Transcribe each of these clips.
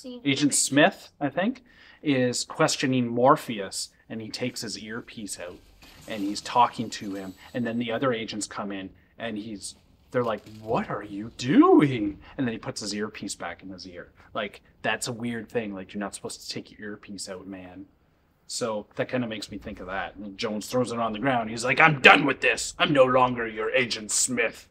Agent Smith, I think, is questioning Morpheus, and he takes his earpiece out, and he's talking to him, and then the other agents come in, and they're like, "What are you doing?" And then he puts his earpiece back in his ear. Like, that's a weird thing. Like, you're not supposed to take your earpiece out, man. So that kind of makes me think of that. And Jones throws it on the ground. He's like, "I'm done with this. I'm no longer your Agent Smith."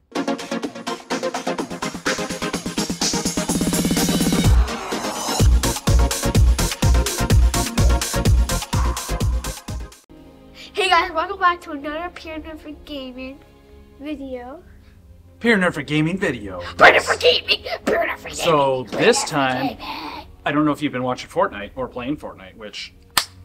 Hey guys, welcome back to another Pear Nerfect Gaming video. Pear Nerfect Gaming video. Pear Nerfect Gaming! Pear Nerfect Gaming! So this time, I don't know if you've been watching Fortnite or playing Fortnite, which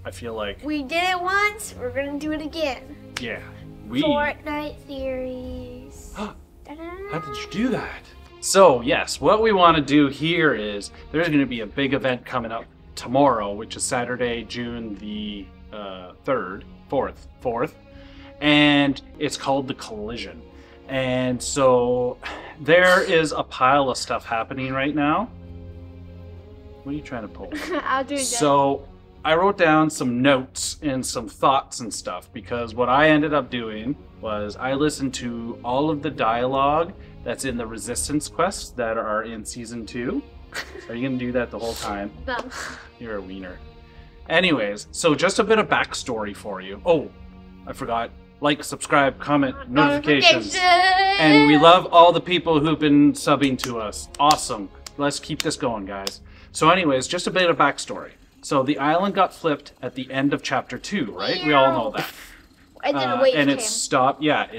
I feel like... We did it once, we're gonna do it again. Yeah, Fortnite theories. How did you do that? So yes, what we want to do here is, there's going to be a big event coming up tomorrow, which is Saturday, June the 4th, and it's called the Collision. And so there is a pile of stuff happening right now. What are you trying to pull? I'll do that. So I wrote down some notes and some thoughts and stuff, because what I ended up doing was I listened to all of the dialogue that's in the Resistance quests that are in Season 2. Are you going to do that the whole time? No. You're a wiener. Anyways, so just a bit of backstory for you. Oh, I forgot. Like, subscribe, comment, notifications. And we love all the people who've been subbing to us. Awesome. Let's keep this going, guys. So anyways, just a bit of backstory. So the island got flipped at the end of Chapter 2, right? We all know that. And then a wave and came. it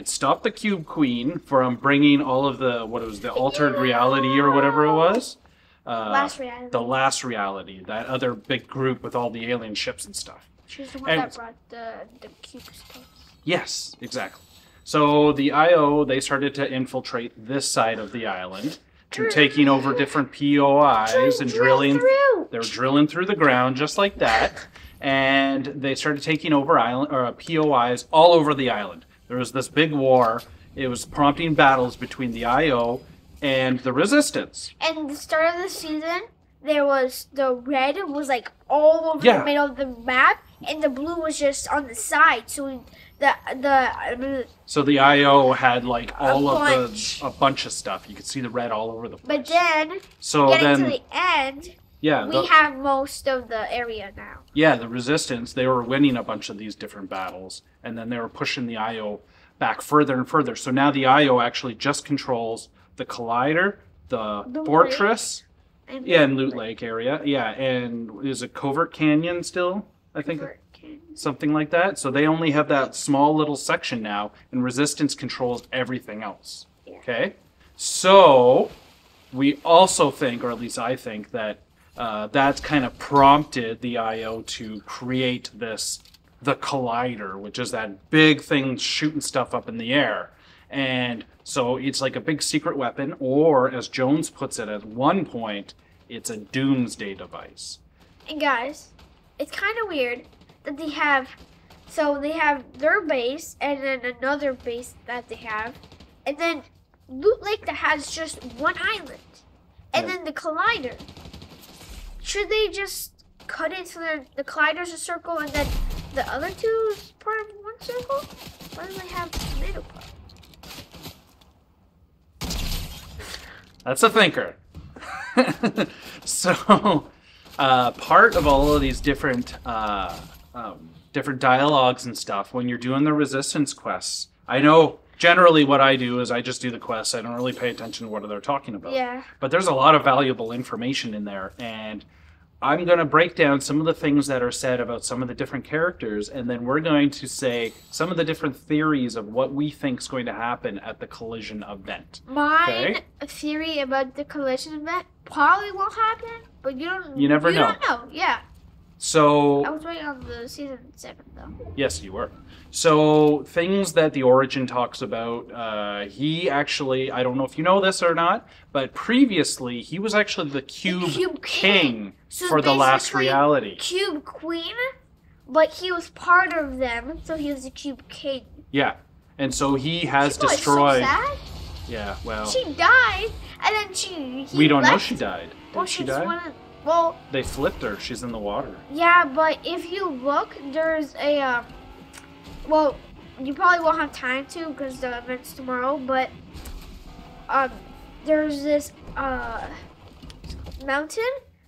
stopped the Cube Queen from bringing all of the, what it was, the altered reality or whatever it was. Last reality. The last reality. That other big group with all the alien ships and stuff. She's the one that brought the cube stuff. Yes, exactly. So the IO, they started to infiltrate this side of the island through taking over different POIs and drilling. They were drilling through the ground just like that, and they started taking over POIs all over the island. There was this big war. It was prompting battles between the IO and the Resistance. And the start of the season, there was the red was like all over the middle of the map, and the blue was just on the side. So so the IO had like a bunch of stuff. You could see the red all over the place. But then, getting to the end, we have most of the area now. Yeah, the Resistance, they were winning a bunch of these different battles, and then they were pushing the IO back further and further. So now the IO actually just controls the Collider, the Fortress, and Loot Lake area. Yeah, and is it Covert Canyon still? I think. Something like that. So they only have that small little section now, and Resistance controls everything else. Okay? So we also think, or at least I think, that that's kind of prompted the IO to create the Collider, which is that big thing shooting stuff up in the air. And so it's like a big secret weapon, or as Jones puts it at one point, it's a doomsday device. And guys, it's kind of weird that they have their base and then another base that they have, and then Loot Lake that has just one island, and then the Collider. Should they just cut it so that the Collider's a circle and then the other two is part of one circle? Why do they have the middle part? That's a thinker. So part of all of these different different dialogues and stuff, when you're doing the Resistance quests, I know generally what I do is I just do the quests. I don't really pay attention to what they're talking about. Yeah. But there's a lot of valuable information in there, and I'm going to break down some of the things that are said about some of the different characters, and then we're going to say some of the different theories of what we think is going to happen at the Collision event. My theory about the Collision event probably won't happen, but you never know. You don't know, yeah. So I was waiting on the Season 7, though. Yes, you were. So things that the Origin talks about, he actually, I don't know if you know this or not, but previously he was actually the Cube King for the last reality. Cube Queen, but he was part of them, so he was the Cube King. Yeah, and so he has destroyed... So sad. Yeah, well... She died, and then we don't know she died. Well, she died? Well, They flipped her. She's in the water. yeah, but if you look, there's a well, you probably won't have time to because the event's tomorrow. But there's this mountain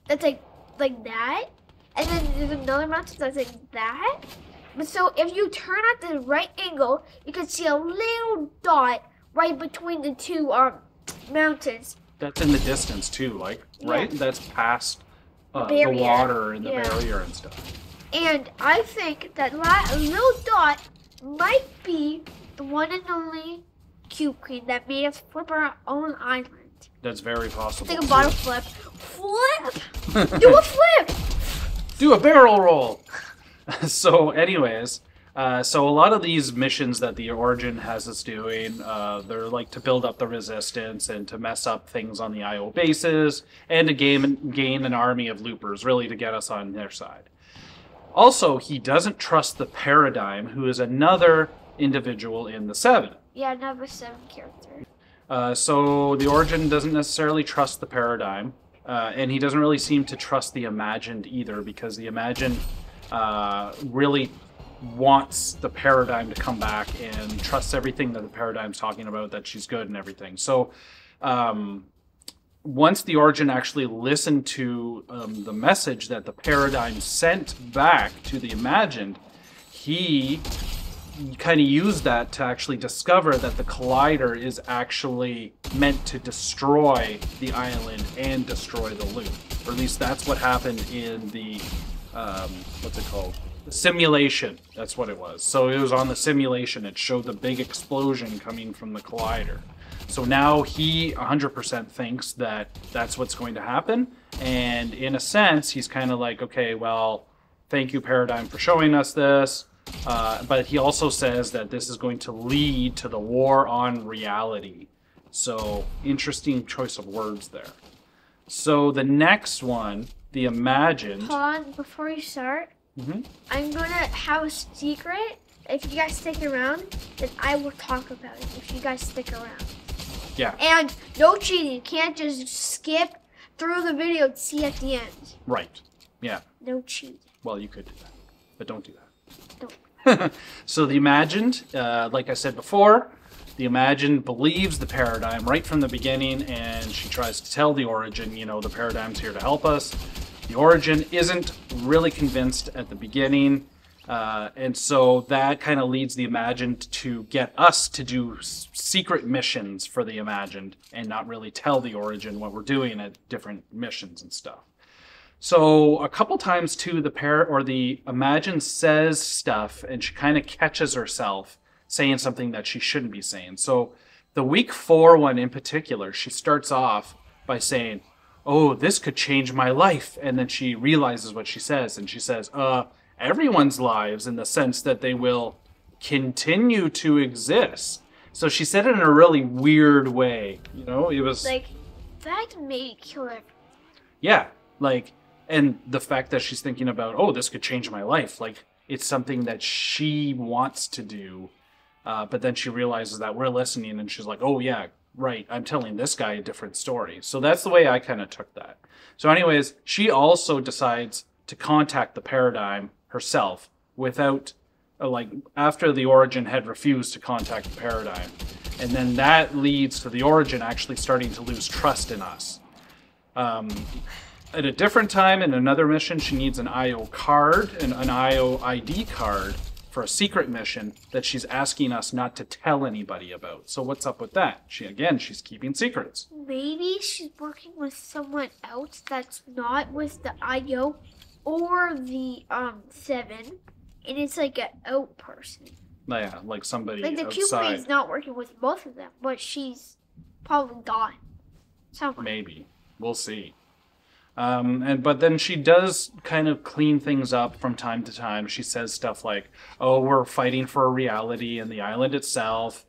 that's like that, and then there's another mountain that's like that. But so if you turn at the right angle, you can see a little dot right between the two mountains. That's in the distance too, like, right? Yeah. That's past the Barrier. water and the Yeah. barrier and stuff. And I think that little dot might be the one and only Cube Queen that made us flip our own island. That's very possible. Think about a flip. Flip! Do a flip! Do a barrel roll! So anyways, so a lot of these missions that the Origin has us doing, they're like to build up the resistance and to mess up things on the IO bases and to gain an army of loopers, really to get us on their side. Also, he doesn't trust the Paradigm, who is another individual in the 7. Yeah, another 7 character. So the Origin doesn't necessarily trust the Paradigm, and he doesn't really seem to trust the Imagined either, because the Imagined really wants the Paradigm to come back and trusts everything that the Paradigm's talking about, that she's good and everything. So once the Origin actually listened to the message that the Paradigm sent back to the Imagined, he kind of used that to actually discover that the Collider is actually meant to destroy the island and destroy the loop. Or at least that's what happened in the, what's it called? The simulation. That's what it was. So it was on the simulation. It showed the big explosion coming from the Collider. So now he 100% thinks that that's what's going to happen. And in a sense, he's kind of like, okay, well, thank you, Paradigm, for showing us this. But he also says that this is going to lead to the war on reality. So interesting choice of words there. So the next one, the Imagined. Hold on, before you start, I'm going to have a secret. If you guys stick around, then I will talk about it if you guys stick around. Yeah. And no cheating. You can't just skip through the video to see at the end. Right. Yeah. No cheating. Well, you could do that, but don't do that. Don't. So the Imagined, like I said before, the Imagined believes the Paradigm right from the beginning, and she tries to tell the Origin, you know, the Paradigm's here to help us. The Origin isn't really convinced at the beginning, and so that kind of leads the Imagined to get us to do secret missions for the Imagined and not really tell the Origin what we're doing at different missions and stuff. So a couple times too, the Imagined says stuff, and she kind of catches herself saying something that she shouldn't be saying. So the week 4 one in particular, she starts off by saying, "Oh, this could change my life," and then she realizes what she says, and she says, "Everyone's lives, in the sense that they will continue to exist." So she said it in a really weird way. You know, it was like that made killer. Yeah, like. And the fact that she's thinking about, oh, this could change my life. Like, it's something that she wants to do. But then she realizes that we're listening, and she's like, oh, yeah, right. I'm telling this guy a different story. So that's the way I kind of took that. So anyways, she also decides to contact the Paradigm herself without, after the Origin had refused to contact the Paradigm. And then that leads to the Origin actually starting to lose trust in us. At a different time, in another mission, she needs an IO card, an IO ID card for a secret mission that she's asking us not to tell anybody about. So what's up with that? She's keeping secrets. Maybe she's working with someone else that's not with the IO or the 7, and it's like an out person. Yeah, like somebody like the outside. Cupid's not working with both of them, but she's probably gone. Somewhere. Maybe. We'll see. But then she does kind of clean things up from time to time. She says stuff like, oh, we're fighting for a reality in the island itself.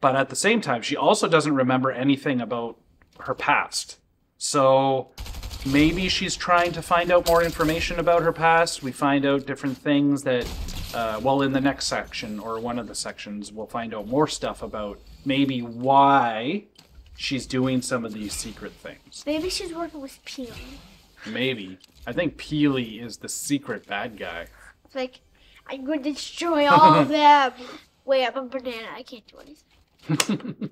But at the same time, she also doesn't remember anything about her past. So maybe she's trying to find out more information about her past. We find out different things that, in the next section or one of the sections, we'll find out more stuff about maybe why she's doing some of these secret things. Maybe she's working with Pear. Maybe. I think Peely is the secret bad guy. It's like, I'm going to destroy all of them. Wait, I'm a banana. I can't do anything.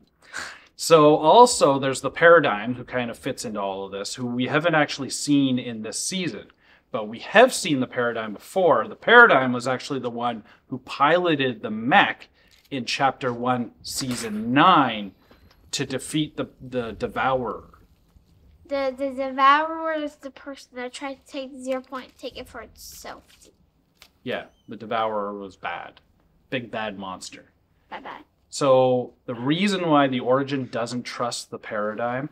So also there's the Paradigm, who kind of fits into all of this, who we haven't actually seen in this season. But we have seen the Paradigm before. The Paradigm was actually the one who piloted the mech in Chapter 1, Season 9 to defeat the Devourer. The Devourer is the person that tried to take 0 point, take it for itself. Yeah, the Devourer was bad. Big bad monster. Bye-bye. So the reason why the Origin doesn't trust the Paradigm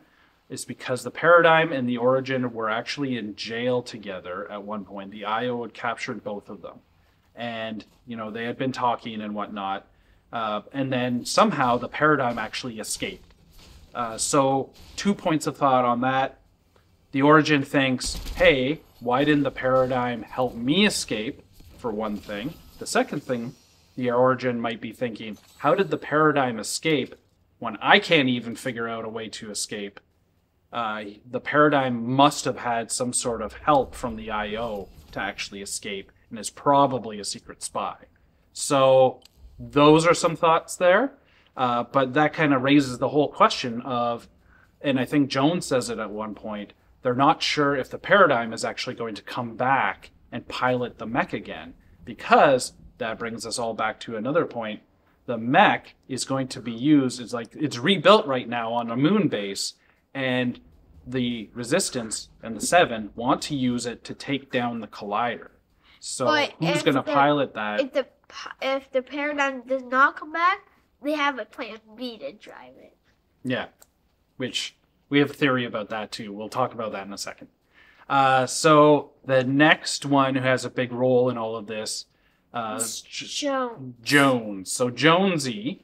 is because the Paradigm and the Origin were actually in jail together at one point. The IO had captured both of them. And, you know, they had been talking and whatnot. And then somehow the Paradigm actually escaped. So 2 points of thought on that. The Origin thinks, hey, why didn't the Paradigm help me escape, for one thing? The second thing, the Origin might be thinking, how did the Paradigm escape when I can't even figure out a way to escape? The Paradigm must have had some sort of help from the IO to actually escape, and is probably a secret spy. So those are some thoughts there. But that kind of raises the whole question of, and I think Jones says it at one point, they're not sure if the Paradigm is actually going to come back and pilot the mech again, because that brings us all back to another point. The mech is going to be used, it's rebuilt right now on a moon base, and the Resistance and the Seven want to use it to take down the Collider. So but who's going to pilot that? If the Paradigm does not come back, they have a plan B to drive it. Yeah, which we have a theory about that too. We'll talk about that in a second. So the next one who has a big role in all of this, Jones. So Jonesy,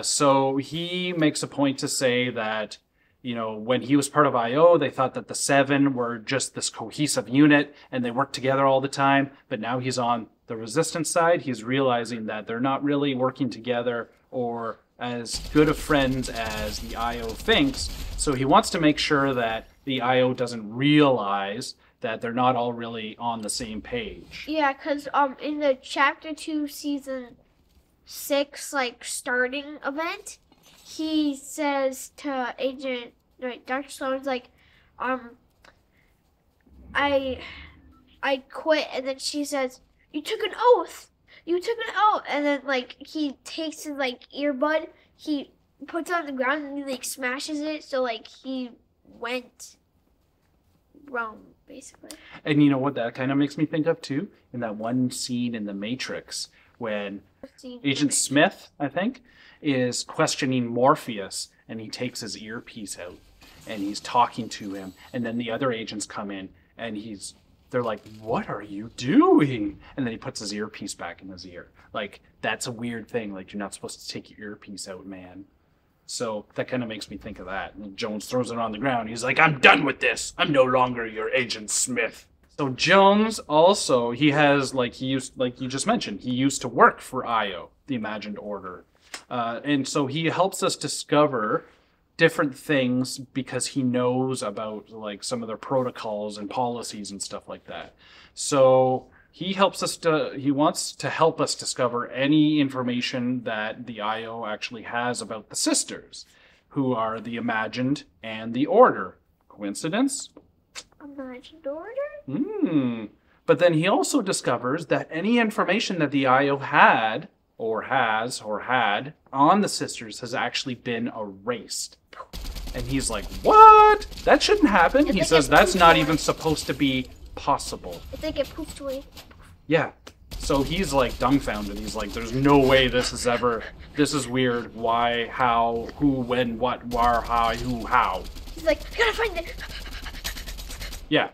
so he makes a point to say that, you know, when he was part of IO, they thought that the Seven were just this cohesive unit and they worked together all the time. But now he's on the Resistance side. He's realizing that they're not really working together or as good of friends as the IO thinks. So he wants to make sure that the IO doesn't realize that they're not all really on the same page. Yeah, because in the Chapter 2, Season 6, like, starting event, he says to Agent Dr. Sloan's like, I quit, and then she says, you took an oath. You took an oath. And then, like, he takes his, like, earbud, he puts it on the ground, and he, like, smashes it, so, like, he went wrong, basically. And you know what that kind of makes me think of, too? In that one scene in The Matrix, when Agent Smith, I think, is questioning Morpheus, and he takes his earpiece out, and he's talking to him, and then the other agents come in, and they're like, what are you doing? And then he puts his earpiece back in his ear. Like, that's a weird thing. Like, you're not supposed to take your earpiece out, man. So that kind of makes me think of that. And Jones throws it on the ground. He's like, I'm done with this. I'm no longer your Agent Smith. So Jones also, he has, like you just mentioned, he used to work for IO, the Imagined Order. And so he helps us discover different things because he knows about, like, some of their protocols and policies and stuff like that. So he wants to help us discover any information that the IO actually has about the sisters, who are the Imagined and the Order. Coincidence? Imagined Order? But then he also discovers that any information that the IO had on the sisters has actually been erased. And he's like, what? That shouldn't happen. He says that's not even supposed to be possible. If they get poofed away. Yeah. So he's like dumbfounded. He's like, there's no way this is weird. Why, how, who, when, what, where, how, who, how. He's like, I gotta find it. Yeah.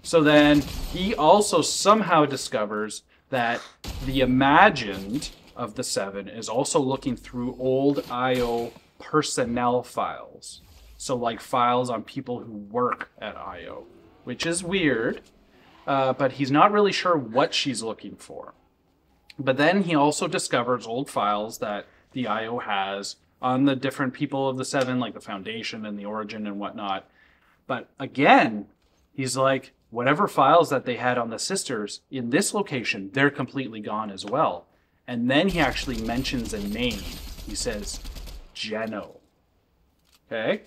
So then he also somehow discovers that the Imagined of the Seven is also looking through old IO personnel files. So, like, files on people who work at IO, which is weird, but he's not really sure what she's looking for. But then he also discovers old files that the IO has on the different people of the Seven, like the Foundation and the Origin and whatnot. But again, he's like, whatever files that they had on the sisters in this location, they're completely gone as well. And then he actually mentions a name. He says, Geno. Okay?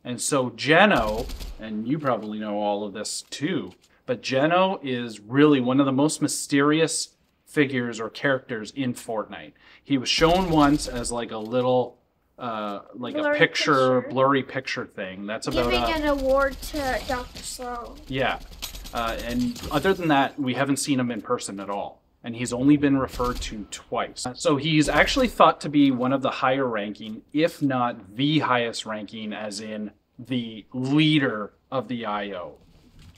And so Geno, and you probably know all of this too, but Geno is really one of the most mysterious figures or characters in Fortnite. He was shown once as like a little, like blurry a blurry picture thing. That's about giving an award to Dr. Sloan. Yeah. And other than that, we haven't seen him in person at all. And he's only been referred to twice. So he's actually thought to be one of the higher ranking, if not the highest ranking, as in the leader of the IO.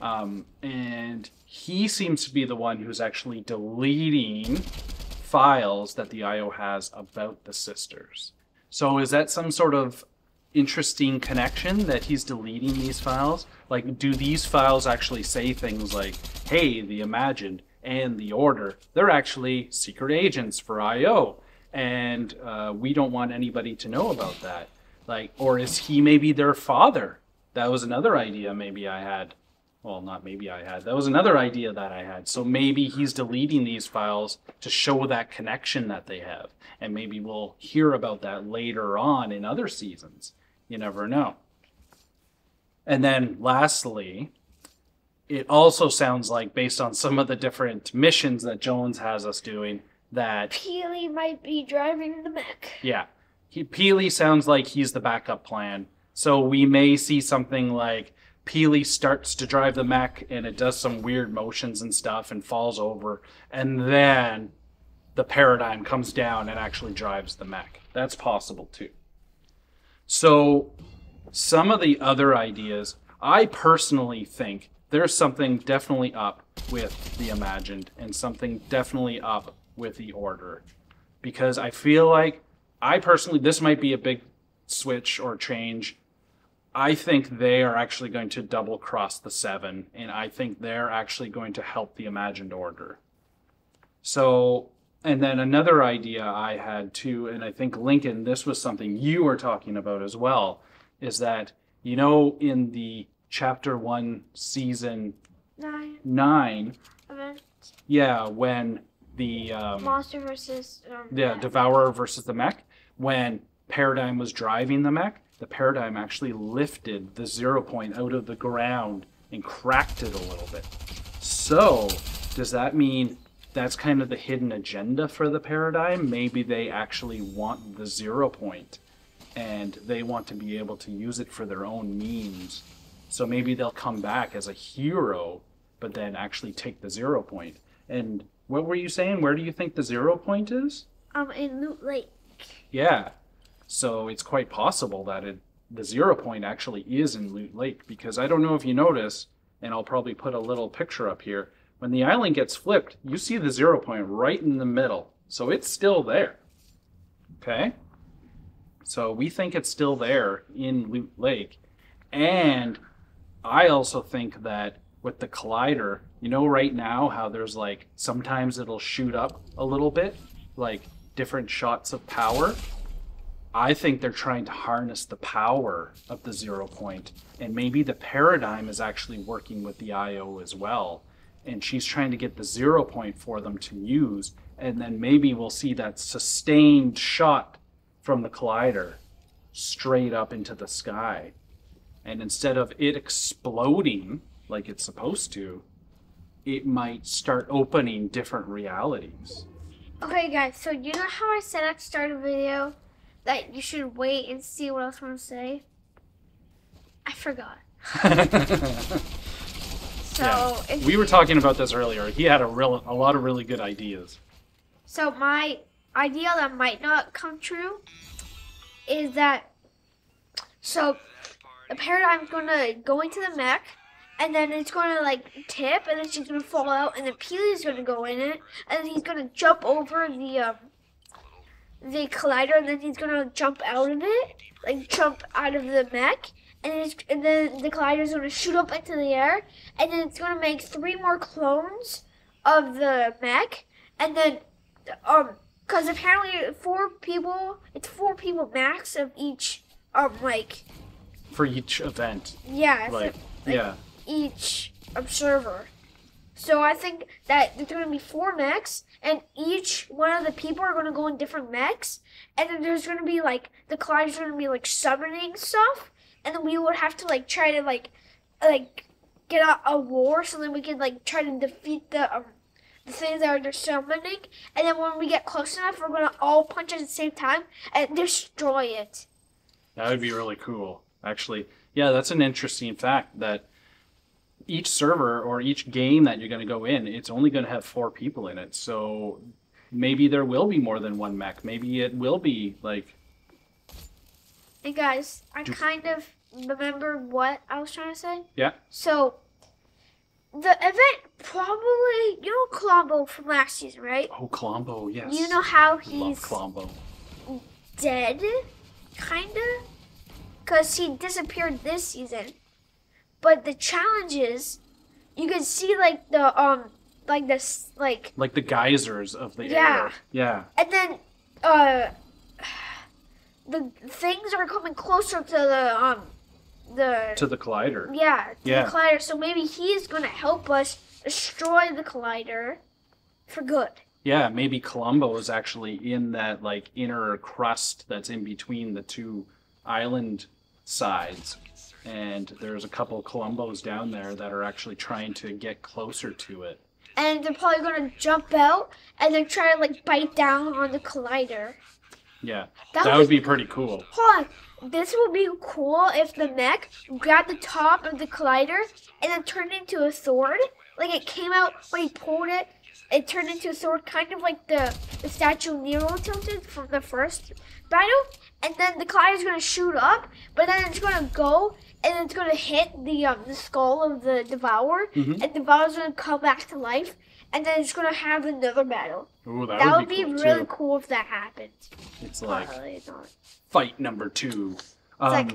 And he seems to be the one who's actually deleting files that the IO has about the sisters. So is that some sort of interesting connection that he's deleting these files? Like, do these files actually say things like, hey, the Imagined and the Order, they're actually secret agents for IO, and we don't want anybody to know about that? Like, or is he maybe their father? That was another idea maybe I had. Well, not maybe I had. That was another idea that I had. So maybe he's deleting these files to show that connection that they have. And maybe we'll hear about that later on in other seasons. You never know. And then lastly, it also sounds like, based on some of the different missions that Jones has us doing, that Peely might be driving the mech. Yeah. Peely sounds like he's the backup plan. So we may see something like Peely starts to drive the mech and it does some weird motions and stuff and falls over. And then the Paradigm comes down and actually drives the mech. That's possible too. So some of the other ideas, I personally think there's something definitely up with the Imagined and something definitely up with the Order. Because I feel like, I personally, this might be a big switch or change. I think they are actually going to double cross the Seven, and I think they're actually going to help the Imagined Order. So, and then another idea I had too, and I think Lincoln, this was something you were talking about as well, is that, you know, in the Chapter 1, Season 9, yeah, when the Monster versus Devourer versus the mech, when Paradigm was driving the mech, the Paradigm actually lifted the 0 point out of the ground and cracked it a little bit. So, does that mean that's kind of the hidden agenda for the Paradigm? Maybe they actually want the 0 point and they want to be able to use it for their own means. So maybe they'll come back as a hero, but then actually take the 0 point. And what were you saying? Where do you think the 0 point is? In Loot Lake. Yeah. So it's quite possible that the 0 point actually is in Loot Lake, because I don't know if you notice, and I'll probably put a little picture up here, when the island gets flipped, you see the 0 point right in the middle. So it's still there. Okay? So we think it's still there in Loot Lake. And I also think that with the collider, you know right now how there's like, sometimes it'll shoot up a little bit, like different shots of power. I think they're trying to harness the power of the 0 point, and maybe the Paradigm is actually working with the IO as well, and she's trying to get the 0 point for them to use, and then maybe we'll see that sustained shot from the collider straight up into the sky. And instead of it exploding like it's supposed to, it might start opening different realities. Okay guys, so you know how I said at the start of the video that you should wait and see what else I want to say? I forgot. So yeah. We were talking about this earlier. He had a lot of really good ideas. So my idea that might not come true is that, so the Paradigm's going to go into the mech, and then it's going to like tip, and then she's going to fall out, and then Peely's going to go in it, and then he's going to jump over the collider, and then he's going to jump out of it, like jump out of the mech, and then the collider's going to shoot up into the air, and then it's going to make 3 more clones of the mech, and then because apparently it's 4 people max of each like For each event. Yeah. Like, like each server. So I think that there's going to be 4 mechs, and each one of the people are going to go in different mechs, and then there's going to be like the collider's going to be like summoning stuff, and then we would have to like try to like get a war, so then we can like try to defeat the things that are summoning, and then when we get close enough, we're going to all punch at the same time and destroy it. That would be really cool, actually. Yeah, that's an interesting fact that each server or each game that you're going to go in, it's only going to have 4 people in it. So maybe there will be more than one mech. Maybe it will be like... Hey guys, I kind of remember what I was trying to say. Yeah. So the event probably, you know Colombo from last season, right? Oh, Colombo, yes. You know how he's Love Colombo. Dead, kinda? Because he disappeared this season. But the challenge is, you can see like the like this like the geysers of the yeah. air. Yeah. And then the things are coming closer to the collider. Yeah, the collider. So maybe he's gonna help us destroy the collider for good. Yeah, maybe Colombo is actually in that like inner crust that's in between the 2 island sides. And there's a couple Colombos down there that are actually trying to get closer to it. And they're probably going to jump out and then try to like bite down on the collider. Yeah, that would be pretty cool. Hold on. This would be cool if the mech grabbed the top of the collider and then turned into a sword. Like it came out when he pulled it, it turned into a sword, kind of like the statue of Nero tilted from the first battle. And then the collider's going to shoot up, but then it's going to go and it's going to hit the skull of the Devourer, and Devourer's going to come back to life, and then it's going to have another battle. Ooh, that would be cool really too. Cool if that happened. It's like not. Fight number 2. It's like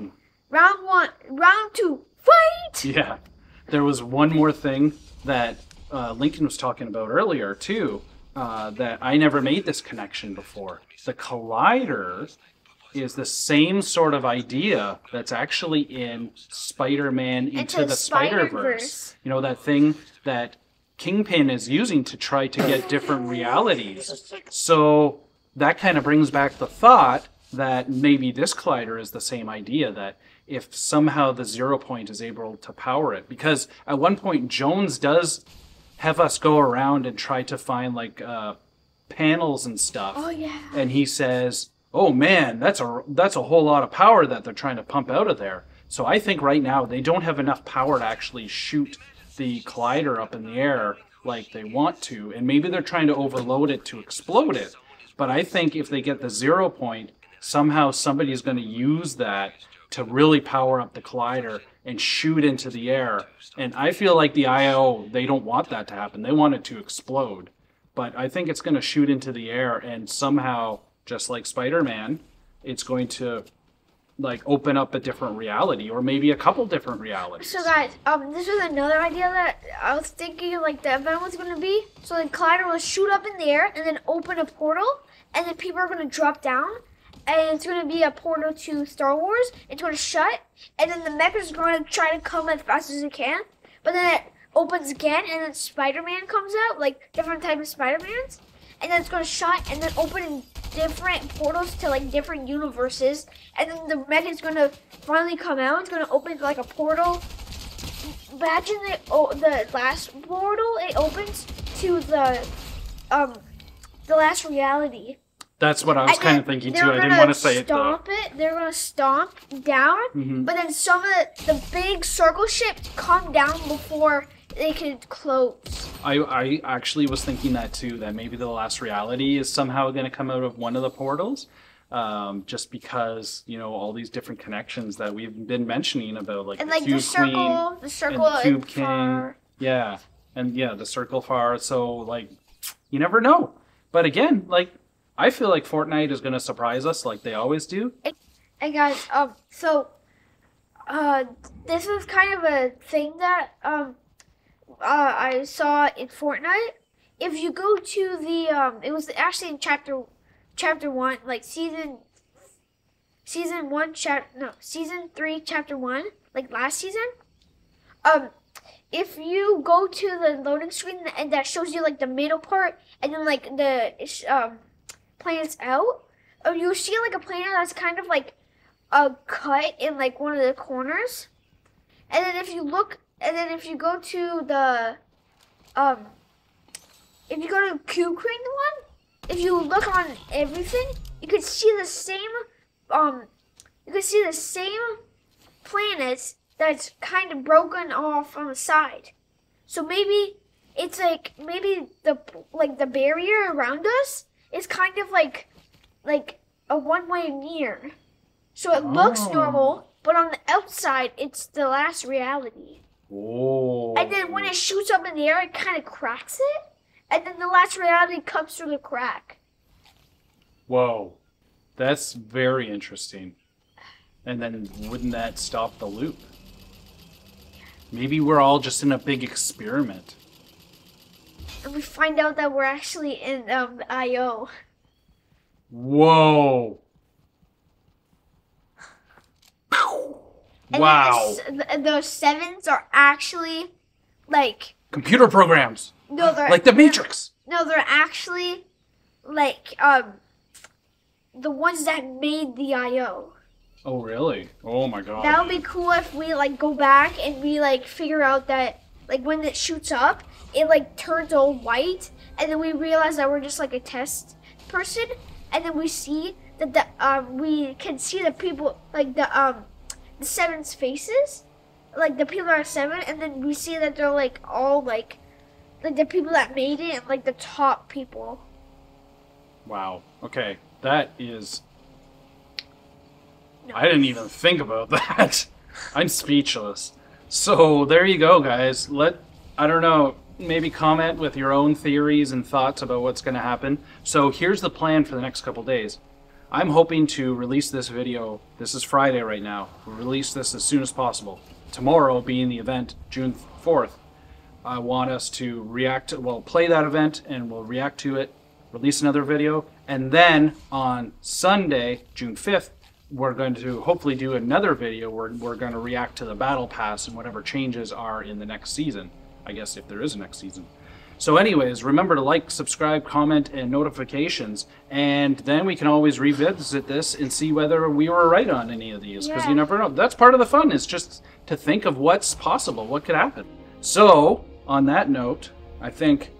round 1, round 2, fight! Yeah. There was one more thing that Lincoln was talking about earlier too, that I never made this connection before. The collider is the same sort of idea that's actually in Spider-Man Into the Spider-Verse. You know, that thing that Kingpin is using to try to get different realities. So that kind of brings back the thought that maybe this collider is the same idea, that if somehow the 0 point is able to power it. Because at one point, Jones does have us go around and try to find like panels and stuff. Oh, yeah. And he says, oh man, that's a whole lot of power that they're trying to pump out of there. So I think right now they don't have enough power to actually shoot the collider up in the air like they want to. And maybe they're trying to overload it to explode it. But I think if they get the 0 point, somehow somebody's going to use that to really power up the collider and shoot into the air. And I feel like the IO, they don't want that to happen. They want it to explode. But I think it's going to shoot into the air and somehow, just like Spider-Man, it's going to like open up a different reality, or maybe a couple different realities. So guys, this was another idea that I was thinking like the event was going to be. So the collider will shoot up in the air and then open a portal, and then people are going to drop down, and it's going to be a portal to Star Wars. It's going to shut, and then the mech is going to try to come as fast as it can, but then it opens again, and then Spider-Man comes out, like different types of Spider-Mans, and then it's going to shut and then open in different portals to like different universes, and then the mech is going to finally come out. It's going to open like a portal. Imagine the last portal, it opens to the last reality. That's what I was kind of thinking too. I didn't want to say it though. They're going to stomp down, but then some of the big circle ships come down before they can close. I actually was thinking that too, that maybe the last reality is somehow going to come out of one of the portals, just because, you know, all these different connections that we've been mentioning about, like, and the like Cube the circle, Queen and the Cube King. Far. Yeah, and yeah, the circle far. So, like, you never know. But again, like, I feel like Fortnite is going to surprise us like they always do. Hey guys, this was kind of a thing that I saw in Fortnite. If you go to the it was actually in chapter 1, like season season 3, chapter 1, like last season. If you go to the loading screen and that shows you like the middle part and then like the planets out, you see like a planet that's kind of like a cut in like one of the corners. And then if you go to the if you go to Cube Crane one, if you look on everything, you can see the same planets that's kind of broken off on the side. So maybe it's like the barrier around us is kind of like a one-way mirror. So it looks normal, but on the outside it's the last reality. Oh. And then when it shoots up in the air, it kind of cracks it, and then the last reality comes through the crack. Whoa, that's very interesting. And then wouldn't that stop the loop? Maybe we're all just in a big experiment. And we find out that we're actually in IO. Whoa. And wow. Those 7s are actually like computer programs. No, they're like the Matrix. No, they're actually like the ones that made the IO. Oh really? Oh my god. That would be cool if we like go back and we like figure out that like when it shoots up, it like turns all white, and then we realize that we're just like a test person, and then we see that we can see the people like the 7's faces, like the people that are 7, and then we see that they're like all like the people that made it and like the top people. Wow. Okay, that is. No. I didn't even think about that. I'm speechless. So there you go, guys. I don't know, maybe comment with your own theories and thoughts about what's going to happen. So here's the plan for the next couple days. I'm hoping to release this video. This is Friday right now. We'll release this as soon as possible. Tomorrow being the event, June 4th. I want us to play that event and we'll react to it, release another video, and then on Sunday, June 5th, we're going to hopefully do another video where we're going to react to the Battle Pass and whatever changes are in the next season. I guess if there is a next season. So anyways, remember to like, subscribe, comment, and notifications. And then we can always revisit this and see whether we were right on any of these. Because you never know. That's part of the fun, is just to think of what's possible, what could happen. So, on that note, I think,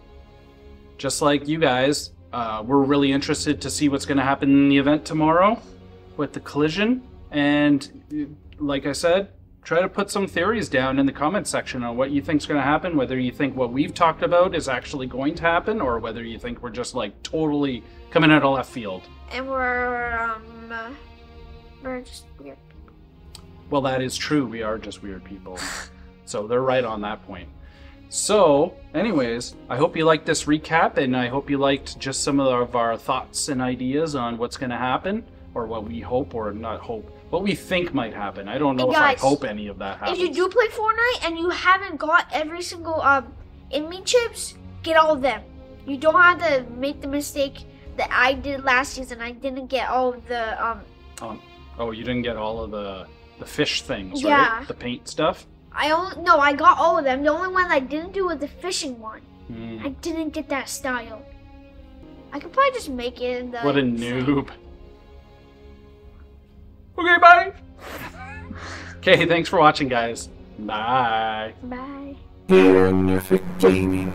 just like you guys, we're really interested to see what's going to happen in the event tomorrow with the collision. And like I said, try to put some theories down in the comment section on what you think is going to happen, whether you think what we've talked about is actually going to happen, or whether you think we're just like totally coming out of left field. And we're just weird people. Well, that is true. We are just weird people. So they're right on that point. So, anyways, I hope you liked this recap, and I hope you liked just some of our thoughts and ideas on what's going to happen, or what we hope, or not hope, what we think might happen. I don't know if I hope any of that happens. If you do play Fortnite and you haven't got every single enemy chips, get all of them. You don't have to make the mistake that I did last season. I didn't get all of the oh, you didn't get all of the fish things, yeah. Right? The paint stuff? I got all of them. The only one I didn't do was the fishing one. I didn't get that style. I could probably just make it in the... What a noob. Okay, bye. Okay, thanks for watching, guys. Bye. Bye. Here on Nerfect Gaming.